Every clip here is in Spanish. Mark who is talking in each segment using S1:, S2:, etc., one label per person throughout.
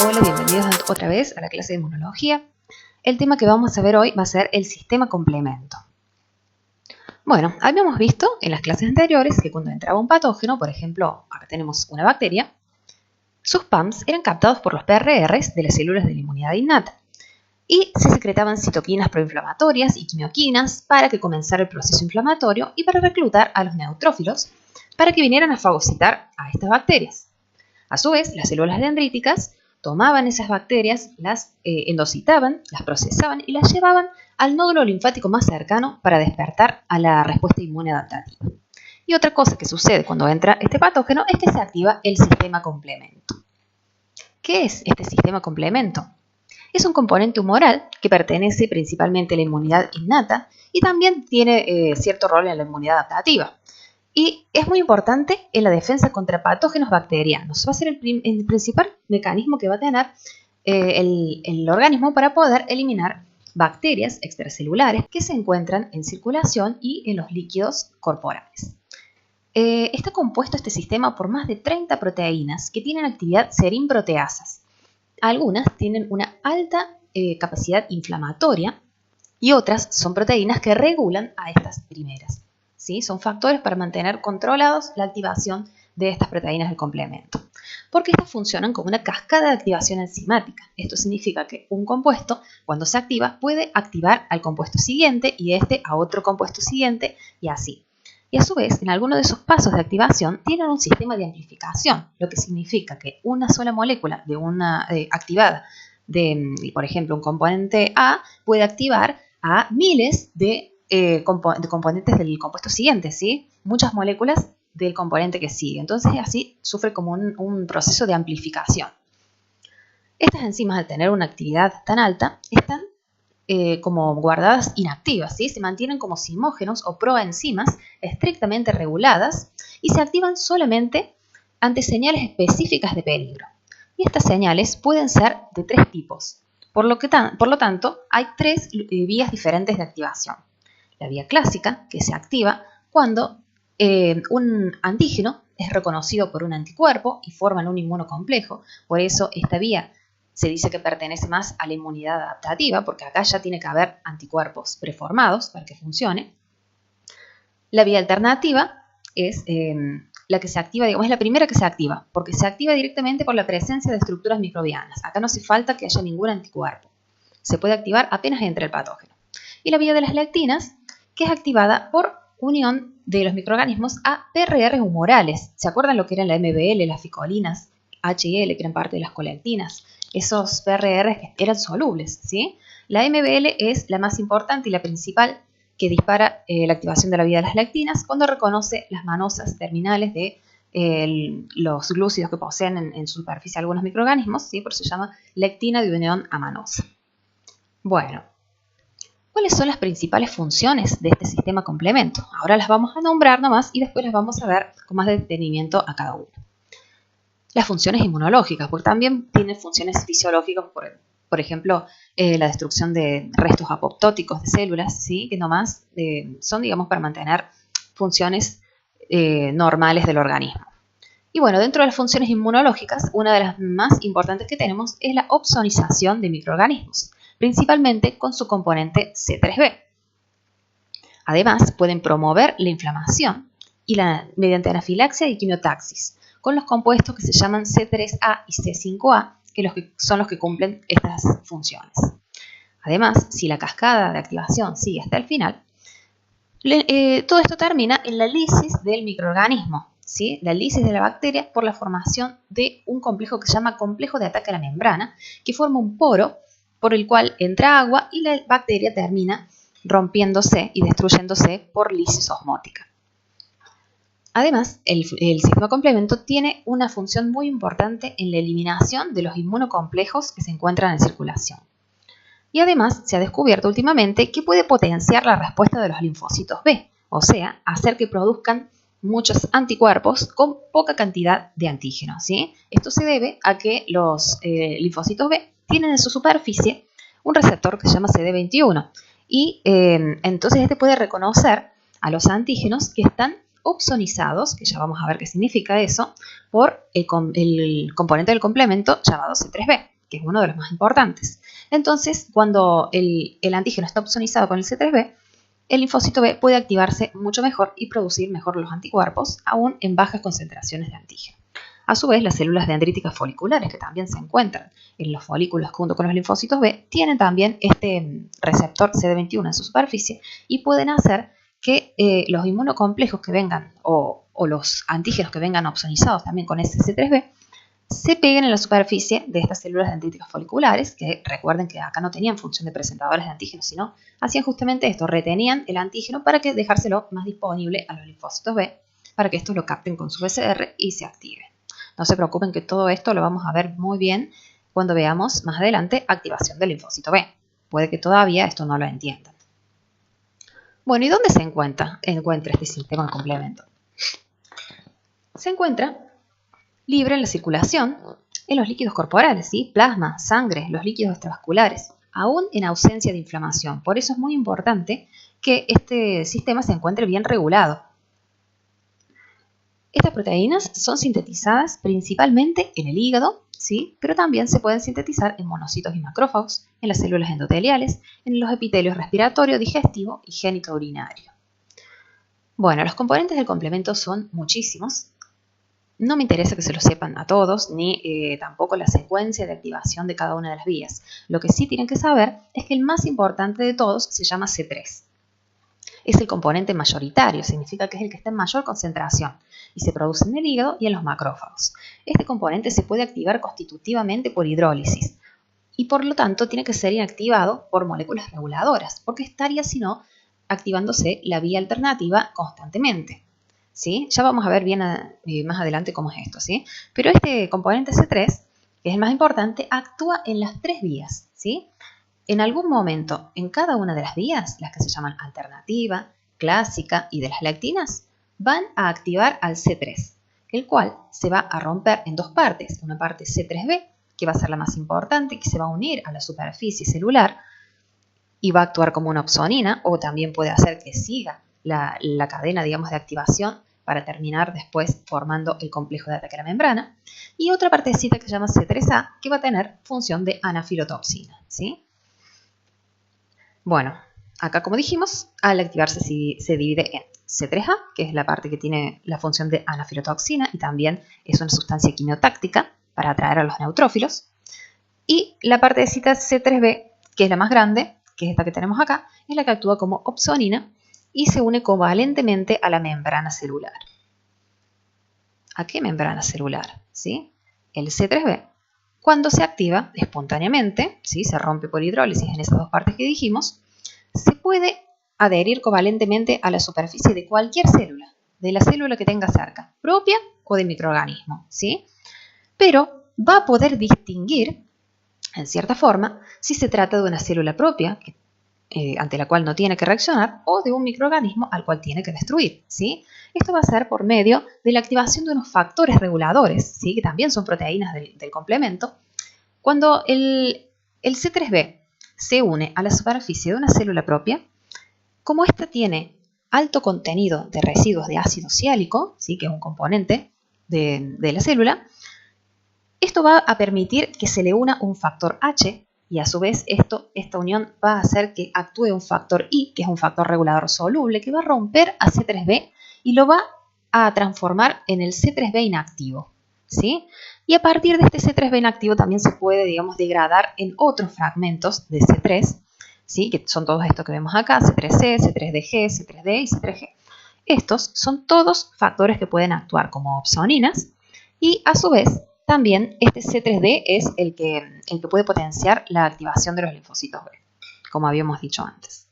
S1: Hola, bienvenidos otra vez a la clase de inmunología. El tema que vamos a ver hoy va a ser el sistema complemento. Bueno, habíamos visto en las clases anteriores que cuando entraba un patógeno, por ejemplo, acá tenemos una bacteria, sus PAMs eran captados por los PRRs de las células de la inmunidad innata y se secretaban citoquinas proinflamatorias y quimioquinas para que comenzara el proceso inflamatorio y para reclutar a los neutrófilos para que vinieran a fagocitar a estas bacterias. A su vez, las células dendríticas tomaban esas bacterias, las endocitaban, las procesaban y las llevaban al nódulo linfático más cercano para despertar a la respuesta inmune adaptativa. Y otra cosa que sucede cuando entra este patógeno es que se activa el sistema complemento. ¿Qué es este sistema complemento? Es un componente humoral que pertenece principalmente a la inmunidad innata y también tiene cierto rol en la inmunidad adaptativa. Y es muy importante en la defensa contra patógenos bacterianos. Va a ser el principal mecanismo que va a tener el organismo para poder eliminar bacterias extracelulares que se encuentran en circulación y en los líquidos corporales. Está compuesto este sistema por más de 30 proteínas que tienen actividad serin-proteasas. Algunas tienen una alta capacidad inflamatoria y otras son proteínas que regulan a estas primeras. ¿Sí? Son factores para mantener controlados la activación de estas proteínas del complemento. Porque estas funcionan como una cascada de activación enzimática. Esto significa que un compuesto, cuando se activa, puede activar al compuesto siguiente y este a otro compuesto siguiente y así. Y a su vez, en alguno de esos pasos de activación tienen un sistema de amplificación, lo que significa que una sola molécula de una activada de, por ejemplo, un componente A puede activar a miles de componentes del compuesto siguiente, ¿sí? Muchas moléculas del componente que sigue. Entonces así sufre como un proceso de amplificación. Estas enzimas, al tener una actividad tan alta, están como guardadas inactivas, ¿sí? Se mantienen como simógenos o proenzimas estrictamente reguladas y se activan solamente ante señales específicas de peligro. Y estas señales pueden ser de tres tipos. Por lo tanto, hay tres vías diferentes de activación. La vía clásica, que se activa cuando un antígeno es reconocido por un anticuerpo y forman un inmunocomplejo. Por eso esta vía se dice que pertenece más a la inmunidad adaptativa, porque acá ya tiene que haber anticuerpos preformados para que funcione. La vía alternativa es la que se activa, digamos, es la primera que se activa, porque se activa directamente por la presencia de estructuras microbianas. Acá no hace falta que haya ningún anticuerpo. Se puede activar apenas entre el patógeno. Y la vía de las lectinas, que es activada por unión de los microorganismos a PRRs humorales. ¿Se acuerdan lo que eran la MBL, las ficolinas, HL, que eran parte de las colectinas? Esos PRRs que eran solubles, ¿sí? La MBL es la más importante y la principal que dispara la activación de la vía de las lectinas cuando reconoce las manosas terminales de los glúcidos que poseen en su superficie algunos microorganismos, ¿sí? Por eso se llama lectina de unión a manosa. Bueno, ¿cuáles son las principales funciones de este sistema complemento? Ahora las vamos a nombrar nomás y después las vamos a ver con más detenimiento a cada una. Las funciones inmunológicas, porque también tienen funciones fisiológicas, por ejemplo, la destrucción de restos apoptóticos de células, ¿sí? Que nomás son, digamos, para mantener funciones normales del organismo. Y bueno, dentro de las funciones inmunológicas, una de las más importantes que tenemos es la opsonización de microorganismos, principalmente con su componente C3b. Además, pueden promover la inflamación mediante anafilaxia y quimiotaxis, con los compuestos que se llaman C3A y C5A, que son los que cumplen estas funciones. Además, si la cascada de activación sigue hasta el final, todo esto termina en la lisis del microorganismo, ¿sí? La lisis de la bacteria por la formación de un complejo que se llama complejo de ataque a la membrana, que forma un poro por el cual entra agua y la bacteria termina rompiéndose y destruyéndose por lisis osmótica. Además, el sistema complemento tiene una función muy importante en la eliminación de los inmunocomplejos que se encuentran en circulación. Y además se ha descubierto últimamente que puede potenciar la respuesta de los linfocitos B, o sea, hacer que produzcan muchos anticuerpos con poca cantidad de antígenos, ¿sí? Esto se debe a que los linfocitos B tienen en su superficie un receptor que se llama CD21 y entonces este puede reconocer a los antígenos que están opsonizados, que ya vamos a ver qué significa eso, por el componente del complemento llamado C3b. que es uno de los más importantes. Entonces, cuando el antígeno está opsonizado con el C3b, el linfocito B puede activarse mucho mejor y producir mejor los anticuerpos, aún en bajas concentraciones de antígeno. A su vez, las células dendríticas foliculares, que también se encuentran en los folículos junto con los linfocitos B, tienen también este receptor CD21 en su superficie y pueden hacer que los inmunocomplejos que vengan o los antígenos que vengan opsonizados también con ese C3b se peguen en la superficie de estas células dendríticas foliculares, que recuerden que acá no tenían función de presentadores de antígenos, sino hacían justamente esto, retenían el antígeno para que dejárselo más disponible a los linfocitos B, para que estos lo capten con su PCR y se activen. No se preocupen que todo esto lo vamos a ver muy bien cuando veamos más adelante activación del linfocito B. Puede que todavía esto no lo entiendan. Bueno, ¿y dónde se encuentra este sistema de complemento? Se encuentra libre en la circulación, en los líquidos corporales, ¿sí? Plasma, sangre, los líquidos extravasculares, aún en ausencia de inflamación. Por eso es muy importante que este sistema se encuentre bien regulado. Estas proteínas son sintetizadas principalmente en el hígado, ¿sí? Pero también se pueden sintetizar en monocitos y macrófagos, en las células endoteliales, en los epitelios respiratorio, digestivo y genitourinario. Bueno, los componentes del complemento son muchísimos. No me interesa que se lo sepan a todos, ni tampoco la secuencia de activación de cada una de las vías. Lo que sí tienen que saber es que el más importante de todos se llama C3. Es el componente mayoritario, significa que es el que está en mayor concentración y se produce en el hígado y en los macrófagos. Este componente se puede activar constitutivamente por hidrólisis y por lo tanto tiene que ser inactivado por moléculas reguladoras, porque estaría si no activándose la vía alternativa constantemente. ¿Sí? Ya vamos a ver bien más adelante cómo es esto, ¿sí? Pero este componente C3, que es el más importante, actúa en las tres vías, ¿sí? En algún momento, en cada una de las vías, las que se llaman alternativa, clásica y de las lectinas, van a activar al C3, el cual se va a romper en dos partes. Una parte C3b, que va a ser la más importante, que se va a unir a la superficie celular y va a actuar como una opsonina, o también puede hacer que siga la cadena, digamos, de activación para terminar después formando el complejo de ataque a la membrana. Y otra partecita que se llama C3a, que va a tener función de anafilotoxina, ¿sí? Bueno, acá como dijimos, al activarse se divide en C3a, que es la parte que tiene la función de anafilotoxina y también es una sustancia quimiotáctica para atraer a los neutrófilos. Y la partecita C3b, que es la más grande, que es esta que tenemos acá, es la que actúa como opsonina y se une covalentemente a la membrana celular. ¿A qué membrana celular? ¿Sí? El C3b, cuando se activa espontáneamente, ¿sí? Se rompe por hidrólisis en esas dos partes que dijimos, se puede adherir covalentemente a la superficie de cualquier célula, de la célula que tenga cerca, propia o de microorganismo, ¿sí? Pero va a poder distinguir, en cierta forma, si se trata de una célula propia, ante la cual no tiene que reaccionar, o de un microorganismo al cual tiene que destruir, ¿sí? Esto va a ser por medio de la activación de unos factores reguladores, ¿sí? Que también son proteínas del complemento. Cuando el C3b se une a la superficie de una célula propia, como ésta tiene alto contenido de residuos de ácido siálico, ¿sí? Que es un componente de la célula, esto va a permitir que se le una un factor H y a su vez esta unión va a hacer que actúe un factor I, que es un factor regulador soluble, que va a romper a C3b y lo va a transformar en el C3b inactivo, ¿sí? Y a partir de este C3b inactivo también se puede, digamos, degradar en otros fragmentos de C3, ¿sí? Que son todos estos que vemos acá, C3c, C3dg, C3d y C3g. Estos son todos factores que pueden actuar como opsoninas y a su vez también este C3d es el que puede potenciar la activación de los linfocitos B, como habíamos dicho antes.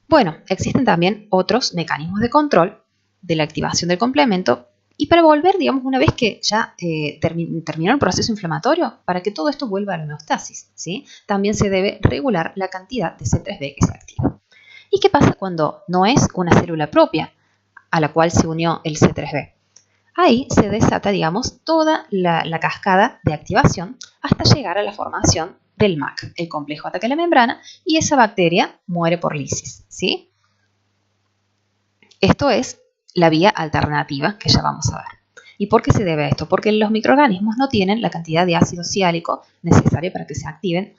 S1: Bueno, existen también otros mecanismos de control de la activación del complemento y para volver, digamos, una vez que ya terminó el proceso inflamatorio, para que todo esto vuelva a la homeostasis, ¿sí? También se debe regular la cantidad de C3b que se activa. ¿Y qué pasa cuando no es una célula propia a la cual se unió el C3b? Ahí se desata, digamos, toda la cascada de activación hasta llegar a la formación del MAC, el complejo de ataque a la membrana, y esa bacteria muere por lisis, ¿sí? Esto es la vía alternativa que ya vamos a ver. ¿Y por qué se debe a esto? Porque los microorganismos no tienen la cantidad de ácido siálico necesaria para que se activen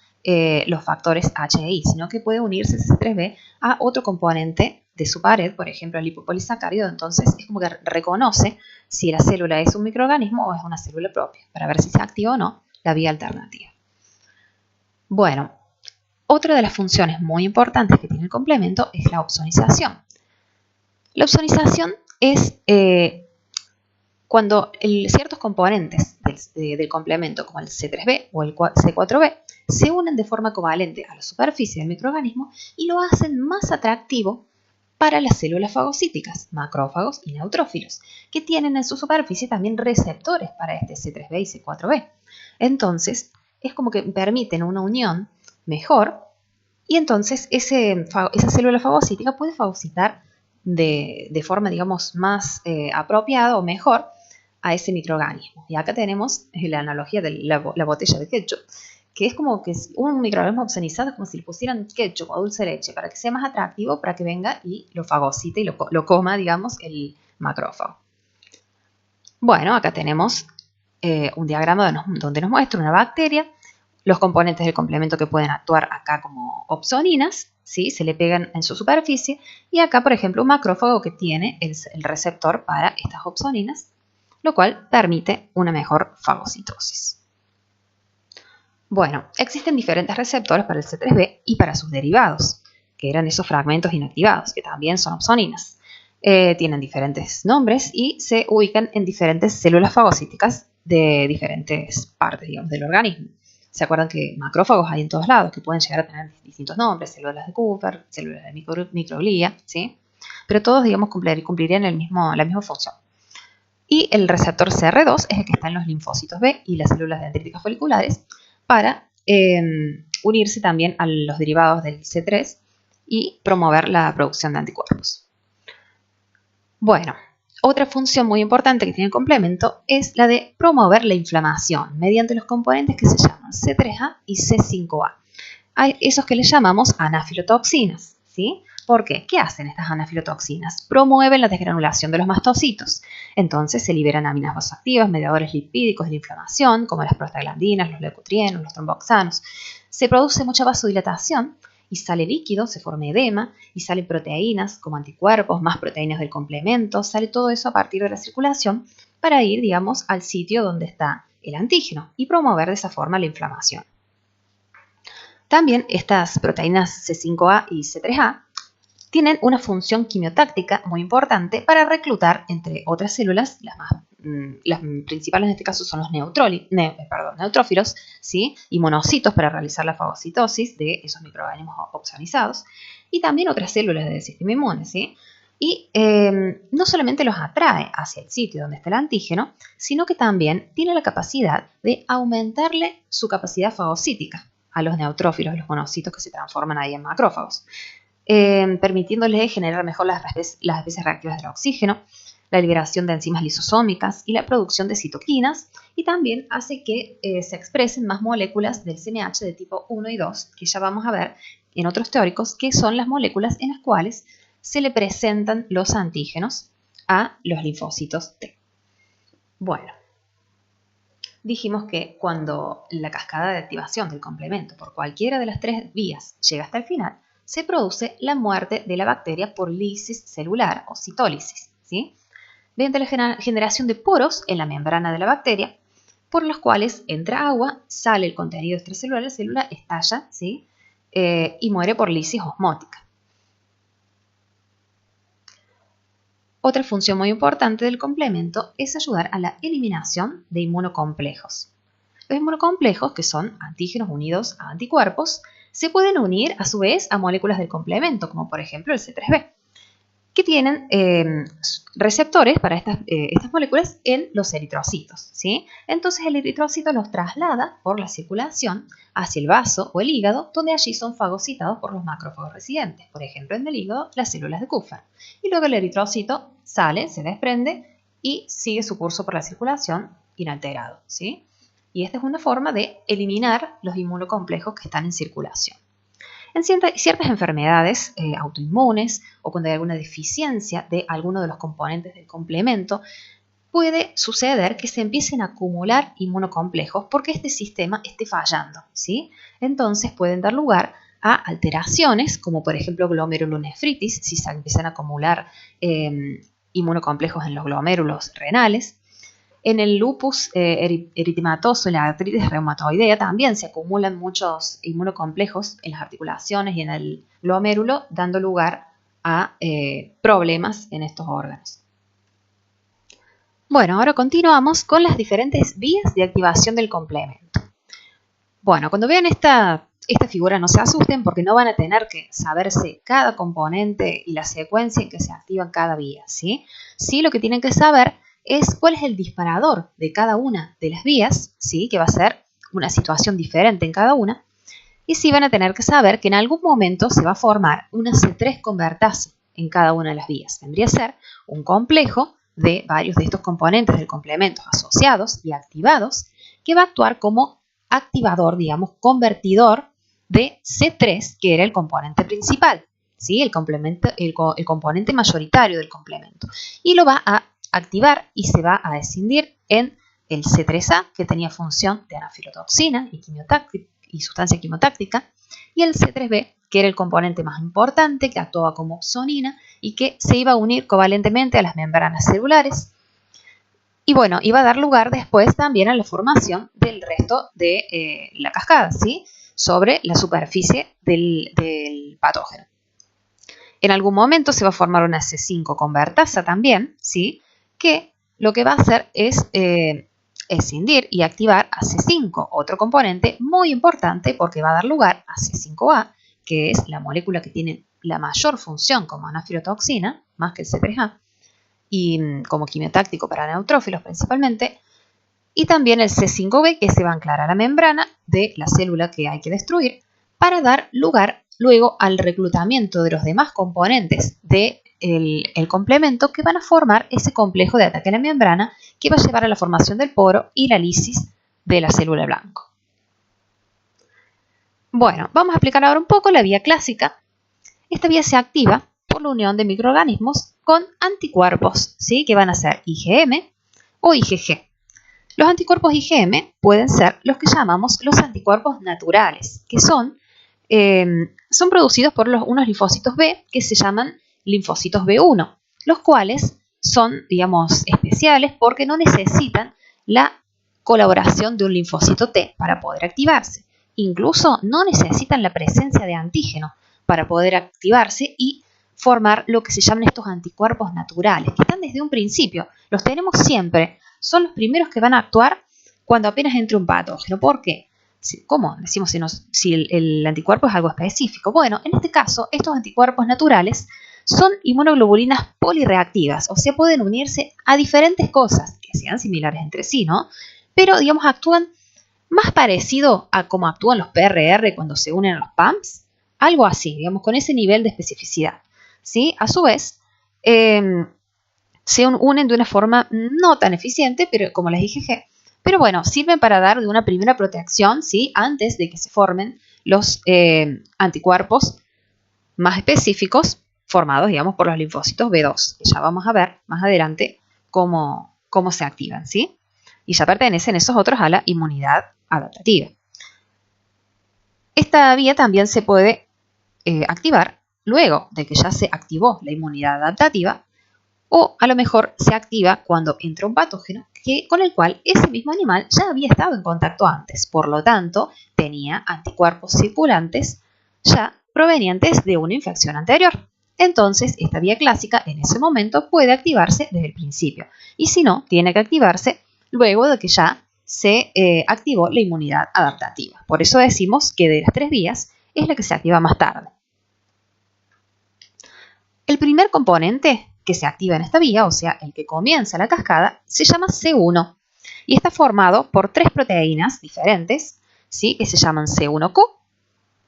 S1: los factores H e I, sino que puede unirse C3b a otro componente de su pared, por ejemplo el lipopolisacárido. Entonces es como que reconoce si la célula es un microorganismo o es una célula propia, para ver si se activa o no la vía alternativa. Bueno, otra de las funciones muy importantes que tiene el complemento es la opsonización. La opsonización es cuando ciertos componentes del complemento, como el C3b o el C4b, se unen de forma covalente a la superficie del microorganismo y lo hacen más atractivo para las células fagocíticas, macrófagos y neutrófilos, que tienen en su superficie también receptores para este C3b y C4b. Entonces, es como que permiten una unión mejor y entonces esa célula fagocítica puede fagocitar de forma, digamos, más apropiada o mejor a ese microorganismo. Y acá tenemos la analogía de la botella de ketchup, que es como que un microorganismo opsonizado es como si le pusieran ketchup o dulce de leche para que sea más atractivo, para que venga y lo fagocite y lo coma, digamos, el macrófago. Bueno, acá tenemos un diagrama donde nos muestra una bacteria, los componentes del complemento que pueden actuar acá como opsoninas, ¿sí? Se le pegan en su superficie, y acá, por ejemplo, un macrófago que tiene el receptor para estas opsoninas, lo cual permite una mejor fagocitosis. Bueno, existen diferentes receptores para el C3b y para sus derivados, que eran esos fragmentos inactivados, que también son opsoninas. Tienen diferentes nombres y se ubican en diferentes células fagocíticas de diferentes partes, digamos, del organismo. ¿Se acuerdan que macrófagos hay en todos lados, que pueden llegar a tener distintos nombres? Células de Kupffer, células de microglía, ¿sí? Pero todos, digamos, cumplirían la misma función. Y el receptor CR2 es el que está en los linfocitos B y las células dendríticas foliculares para unirse también a los derivados del C3 y promover la producción de anticuerpos. Bueno, otra función muy importante que tiene el complemento es la de promover la inflamación mediante los componentes que se llaman C3A y C5A. Hay esos que les llamamos anafilotoxinas, ¿sí? ¿Por qué? ¿Qué hacen estas anafilotoxinas? Promueven la desgranulación de los mastocitos. Entonces se liberan aminas vasoactivas, mediadores lipídicos de la inflamación, como las prostaglandinas, los leucotrienos, los tromboxanos. Se produce mucha vasodilatación y sale líquido, se forma edema y salen proteínas como anticuerpos, más proteínas del complemento. Sale todo eso a partir de la circulación para ir, digamos, al sitio donde está el antígeno y promover de esa forma la inflamación. También estas proteínas C5A y C3A tienen una función quimiotáctica muy importante para reclutar, entre otras células, las principales en este caso son los neutrófilos, ¿sí? Y monocitos para realizar la fagocitosis de esos microorganismos opsonizados, y también otras células del sistema inmune, ¿sí? Y no solamente los atrae hacia el sitio donde está el antígeno, sino que también tiene la capacidad de aumentarle su capacidad fagocítica a los neutrófilos, los monocitos que se transforman ahí en macrófagos, permitiéndoles generar mejor las especies reactivas del oxígeno, la liberación de enzimas lisosómicas y la producción de citoquinas, y también hace que se expresen más moléculas del CMH de tipo 1 y 2, que ya vamos a ver en otros teóricos, que son las moléculas en las cuales se le presentan los antígenos a los linfocitos T. Bueno, dijimos que cuando la cascada de activación del complemento por cualquiera de las tres vías llega hasta el final, se produce la muerte de la bacteria por lisis celular o citólisis, ¿sí? Mediante la generación de poros en la membrana de la bacteria, por los cuales entra agua, sale el contenido extracelular, la célula estalla, ¿sí? Y muere por lisis osmótica. Otra función muy importante del complemento es ayudar a la eliminación de inmunocomplejos. Los inmunocomplejos, que son antígenos unidos a anticuerpos, se pueden unir a su vez a moléculas del complemento, como por ejemplo el C3b, que tienen receptores para estas moléculas en los eritrocitos, ¿sí? Entonces el eritrocito los traslada por la circulación hacia el vaso o el hígado, donde allí son fagocitados por los macrófagos residentes, por ejemplo en el hígado las células de Kupffer. Y luego el eritrocito sale, se desprende y sigue su curso por la circulación inalterado, ¿sí? Y esta es una forma de eliminar los inmunocomplejos que están en circulación. En ciertas enfermedades autoinmunes o cuando hay alguna deficiencia de alguno de los componentes del complemento, puede suceder que se empiecen a acumular inmunocomplejos porque este sistema esté fallando, ¿sí? Entonces pueden dar lugar a alteraciones, como por ejemplo glomerulonefritis, si se empiezan a acumular inmunocomplejos en los glomérulos renales. En el lupus eritematoso y la artritis reumatoidea también se acumulan muchos inmunocomplejos en las articulaciones y en el glomérulo, dando lugar a problemas en estos órganos. Bueno, ahora continuamos con las diferentes vías de activación del complemento. Bueno, cuando vean esta figura no se asusten porque no van a tener que saberse cada componente y la secuencia en que se activa cada vía, ¿sí? Sí, lo que tienen que saber es cuál es el disparador de cada una de las vías, ¿sí? Que va a ser una situación diferente en cada una. Y sí van a tener que saber que en algún momento se va a formar una C3 convertasa en cada una de las vías. Tendría que ser un complejo de varios de estos componentes del complemento asociados y activados que va a actuar como activador, digamos, convertidor de C3, que era el componente principal, ¿sí? El componente mayoritario del complemento. Y lo va a activar y se va a escindir en el C3A, que tenía función de anafilotoxina y sustancia quimotáctica, y el C3B, que era el componente más importante, que actuaba como opsonina y que se iba a unir covalentemente a las membranas celulares. Y bueno, iba a dar lugar después también a la formación del resto de la cascada, ¿sí? Sobre la superficie del patógeno. En algún momento se va a formar una C5 convertasa también, ¿sí? Que lo que va a hacer es escindir y activar a C5, otro componente muy importante porque va a dar lugar a C5A, que es la molécula que tiene la mayor función como anafilotoxina, más que el C3A, y como quimiotáctico para neutrófilos principalmente, y también el C5b, que se va a anclar a la membrana de la célula que hay que destruir para dar lugar luego al reclutamiento de los demás componentes del complemento que van a formar ese complejo de ataque a la membrana que va a llevar a la formación del poro y la lisis de la célula blanco. Bueno, vamos a explicar ahora un poco la vía clásica. Esta vía se activa por la unión de microorganismos con anticuerpos, ¿sí? Que van a ser IgM o IgG. Los anticuerpos IgM pueden ser los que llamamos los anticuerpos naturales, que son producidos por unos linfocitos B que se llaman linfocitos B1, los cuales son, digamos, especiales porque no necesitan la colaboración de un linfocito T para poder activarse. Incluso no necesitan la presencia de antígeno para poder activarse y formar lo que se llaman estos anticuerpos naturales, que están desde un principio, los tenemos siempre, son los primeros que van a actuar cuando apenas entre un patógeno. ¿Por qué? ¿Cómo decimos si el anticuerpo es algo específico? Bueno, en este caso, estos anticuerpos naturales son inmunoglobulinas polireactivas, o sea, pueden unirse a diferentes cosas que sean similares entre sí, ¿no? Pero, digamos, actúan más parecido a cómo actúan los PRR cuando se unen a los PAMPs, algo así, digamos, con ese nivel de especificidad, ¿sí? A su vez, se unen de una forma no tan eficiente, pero como les dije, pero bueno, sirven para dar de una primera protección, ¿sí? Antes de que se formen los anticuerpos más específicos formados, digamos, por los linfocitos B2, que ya vamos a ver más adelante cómo se activan, ¿sí? Y ya pertenecen esos otros a la inmunidad adaptativa. Esta vía también se puede activar luego de que ya se activó la inmunidad adaptativa, o a lo mejor se activa cuando entra un patógeno con el cual ese mismo animal ya había estado en contacto antes, por lo tanto tenía anticuerpos circulantes ya provenientes de una infección anterior. Entonces esta vía clásica en ese momento puede activarse desde el principio, y si no, tiene que activarse luego de que ya se activó la inmunidad adaptativa. Por eso decimos que de las tres vías es la que se activa más tarde. El primer componente que se activa en esta vía, o sea, el que comienza la cascada, se llama C1 y está formado por tres proteínas diferentes, ¿sí? Que se llaman C1Q,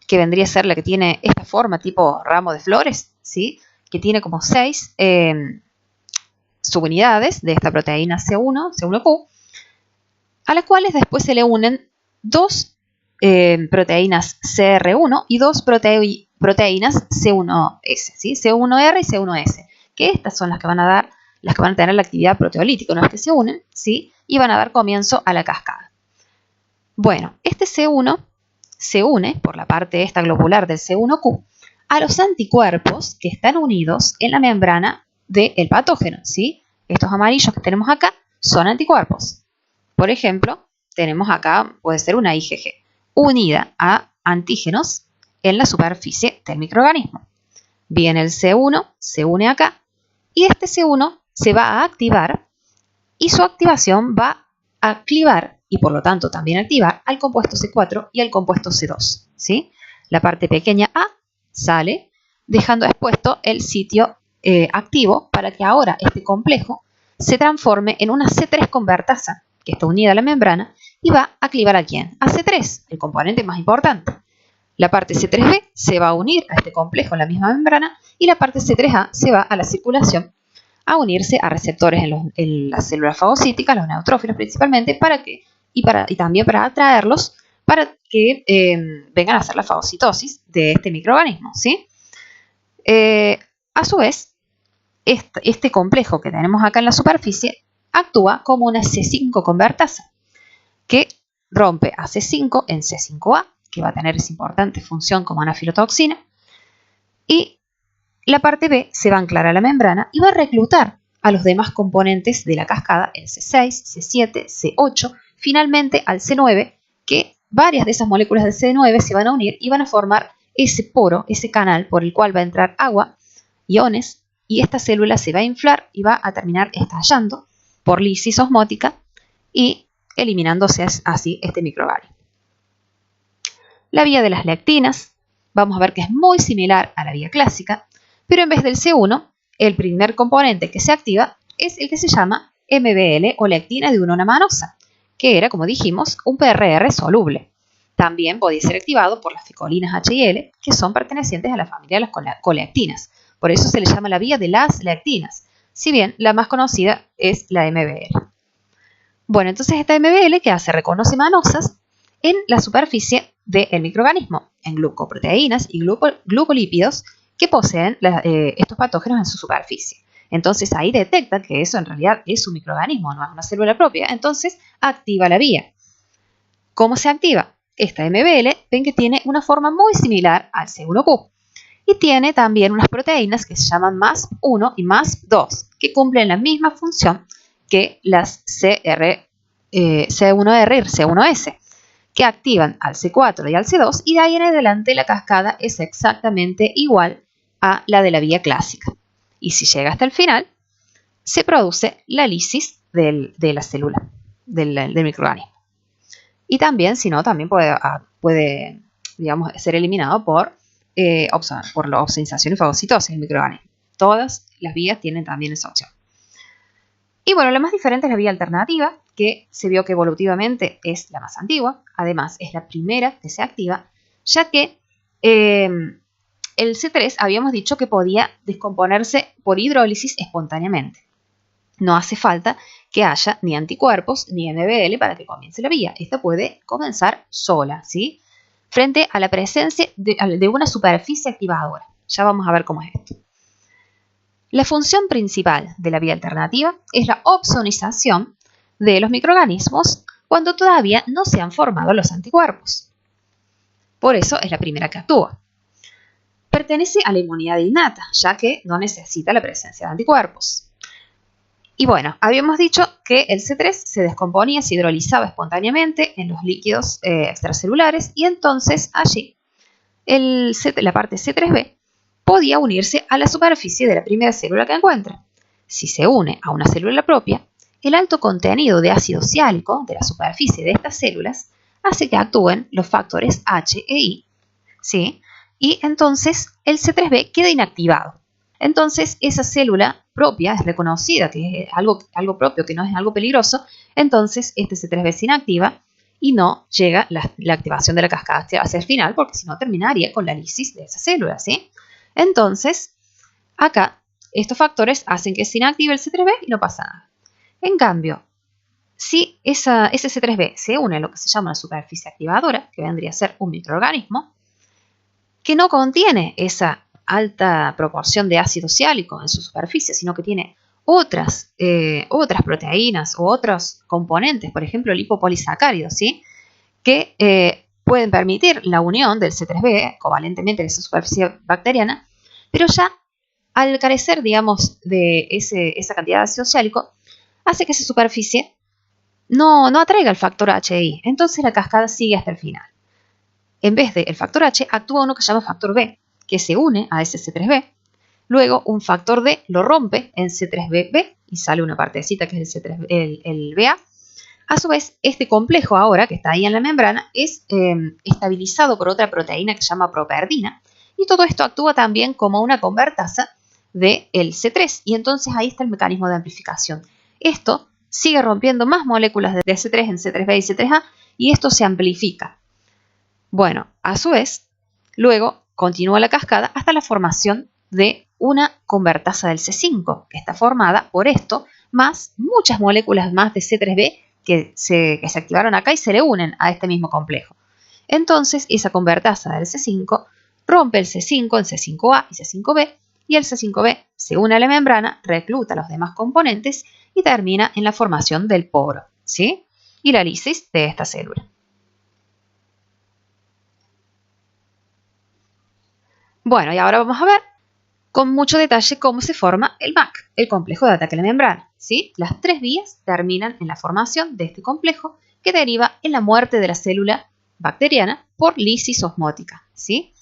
S1: que vendría a ser la que tiene esta forma tipo ramo de flores, ¿sí? Que tiene como 6 subunidades de esta proteína C1Q, a las cuales después se le unen dos proteínas CR1 y dos proteínas C1S, ¿sí? C1R y C1S, que estas son las que van a dar las que van a tener la actividad proteolítica, una vez que se unen, ¿sí? Y van a dar comienzo a la cascada. Bueno, este C1 se une por la parte esta globular del C1Q a los anticuerpos que están unidos en la membrana del patógeno, ¿sí? Estos amarillos que tenemos acá son anticuerpos. Por ejemplo, tenemos acá, puede ser una IgG, unida a antígenos en la superficie del microorganismo. Bien, el C1 se une acá y este C1 se va a activar y su activación va a clivar y por lo tanto también activar al compuesto C4 y al compuesto C2, ¿sí? La parte pequeña A sale dejando expuesto el sitio activo para que ahora este complejo se transforme en una C3 convertasa que está unida a la membrana y va a clivar a ¿quién? A C3, el componente más importante. La parte C3b se va a unir a este complejo en la misma membrana y la parte C3a se va a la circulación a unirse a receptores en las células fagocíticas, los neutrófilos principalmente, y también para atraerlos para que vengan a hacer la fagocitosis de este microorganismo, ¿sí? A su vez, este complejo que tenemos acá en la superficie actúa como una C5 convertasa que rompe a C5 en C5A, que va a tener esa importante función como anafilotoxina, y la parte B se va a anclar a la membrana y va a reclutar a los demás componentes de la cascada, el C6, C7, C8, finalmente al C9, que varias de esas moléculas del C9 se van a unir y van a formar ese poro, ese canal por el cual va a entrar agua, iones, y esta célula se va a inflar y va a terminar estallando por lisis osmótica y eliminándose así este microorganismo. La vía de las lectinas, vamos a ver que es muy similar a la vía clásica, pero en vez del C1, el primer componente que se activa es el que se llama MBL o lectina de unona manosa, que era, como dijimos, un PRR soluble. También podía ser activado por las ficolinas H y L, que son pertenecientes a la familia de las colectinas. Por eso se le llama la vía de las lectinas, si bien la más conocida es la MBL. Bueno, entonces esta MBL que hace reconoce manosas en la superficie del microorganismo, en glucoproteínas y glucolípidos que poseen estos patógenos en su superficie. Entonces ahí detecta que eso en realidad es un microorganismo, no es una célula propia. Entonces activa la vía. ¿Cómo se activa? Esta MBL ven que tiene una forma muy similar al C1Q. Y tiene también unas proteínas que se llaman MASP1 y MASP2, que cumplen la misma función que las C1R y C1S, que activan al C4 y al C2, y de ahí en adelante la cascada es exactamente igual a la de la vía clásica. Y si llega hasta el final, se produce la lisis de la célula, del microorganismo. Y también, si no, también puede digamos, ser eliminado por la opsonización y fagocitosis del microorganismo. Todas las vías tienen también esa opción. Y bueno, la más diferente es la vía alternativa, que se vio que evolutivamente es la más antigua. Además, es la primera que se activa, ya que el C3 habíamos dicho que podía descomponerse por hidrólisis espontáneamente. No hace falta que haya ni anticuerpos ni MBL para que comience la vía. Esta puede comenzar sola, ¿sí? Frente a la presencia de una superficie activadora. Ya vamos a ver cómo es esto. La función principal de la vía alternativa es la opsonización de los microorganismos cuando todavía no se han formado los anticuerpos. Por eso es la primera que actúa. Pertenece a la inmunidad innata, ya que no necesita la presencia de anticuerpos. Y bueno, habíamos dicho que el C3 se descomponía, se hidrolizaba espontáneamente en los líquidos extracelulares y entonces allí la parte C3b podía unirse a la superficie de la primera célula que encuentra. Si se une a una célula propia, el alto contenido de ácido ciálico de la superficie de estas células hace que actúen los factores H e I, ¿sí? Y entonces el C3b queda inactivado. Entonces esa célula propia es reconocida que es algo propio, que no es algo peligroso, entonces este C3b se inactiva y no llega la activación de la cascada hacia el final, porque si no terminaría con la lisis de esa célula, ¿sí? Entonces, acá estos factores hacen que se inactive el C3b y no pasa nada. En cambio, si ese C3b se une a lo que se llama una superficie activadora, que vendría a ser un microorganismo, que no contiene esa alta proporción de ácido ciálico en su superficie, sino que tiene otras proteínas u otros componentes, por ejemplo, lipopolisacáridos, ¿sí? Que pueden permitir la unión del C3b covalentemente en esa superficie bacteriana, pero ya al carecer, digamos, de esa cantidad de ácido oxálico, hace que esa superficie no atraiga el factor HI. Entonces la cascada sigue hasta el final. En vez del factor H, actúa uno que se llama factor B, que se une a ese C3b. Luego un factor D lo rompe en C3bb y sale una partecita que es el BA. A su vez, este complejo ahora que está ahí en la membrana es estabilizado por otra proteína que se llama properdina. Y todo esto actúa también como una convertasa del C3. Y entonces ahí está el mecanismo de amplificación. Esto sigue rompiendo más moléculas de C3 en C3b y C3a y esto se amplifica. Bueno, a su vez, luego continúa la cascada hasta la formación de una convertasa del C5, que está formada por esto, más muchas moléculas más de C3b que se activaron acá y se le unen a este mismo complejo. Entonces, esa convertasa del C5 rompe el C5 en C5a y C5b, y el C5b se une a la membrana, recluta los demás componentes y termina en la formación del poro, ¿sí? Y la lisis de esta célula. Bueno, y ahora vamos a ver con mucho detalle cómo se forma el MAC, el complejo de ataque a la membrana, ¿sí? Las tres vías terminan en la formación de este complejo que deriva en la muerte de la célula bacteriana por lisis osmótica, ¿sí?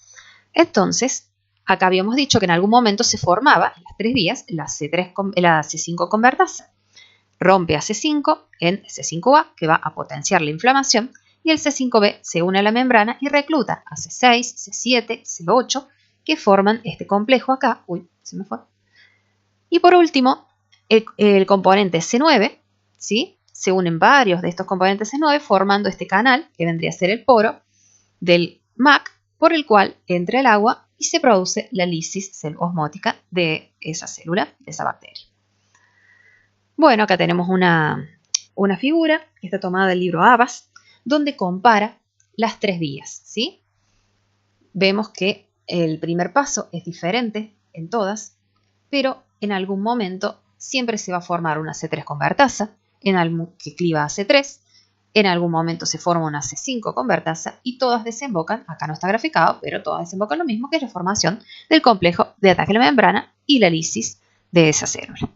S1: Entonces, acá habíamos dicho que en algún momento se formaba en las tres vías la C5 convertasa. Rompe a C5 en C5a, que va a potenciar la inflamación, y el C5b se une a la membrana y recluta a C6, C7, C8, que forman este complejo acá. Uy, se me fue. Y por último, el componente C9, ¿sí? Se unen varios de estos componentes C9 formando este canal, que vendría a ser el poro del MAC, por el cual entra el agua y se produce la lisis osmótica de esa célula, de esa bacteria. Bueno, acá tenemos una figura que está tomada del libro Abas, donde compara las tres vías, ¿sí? Vemos que el primer paso es diferente en todas, pero en algún momento siempre se va a formar una C3 convertasa, que cliva a C3, en algún momento se forma una C5 convertasa y todas desembocan, acá no está graficado, pero todas desembocan lo mismo, que es la formación del complejo de ataque a la membrana y la lisis de esa célula.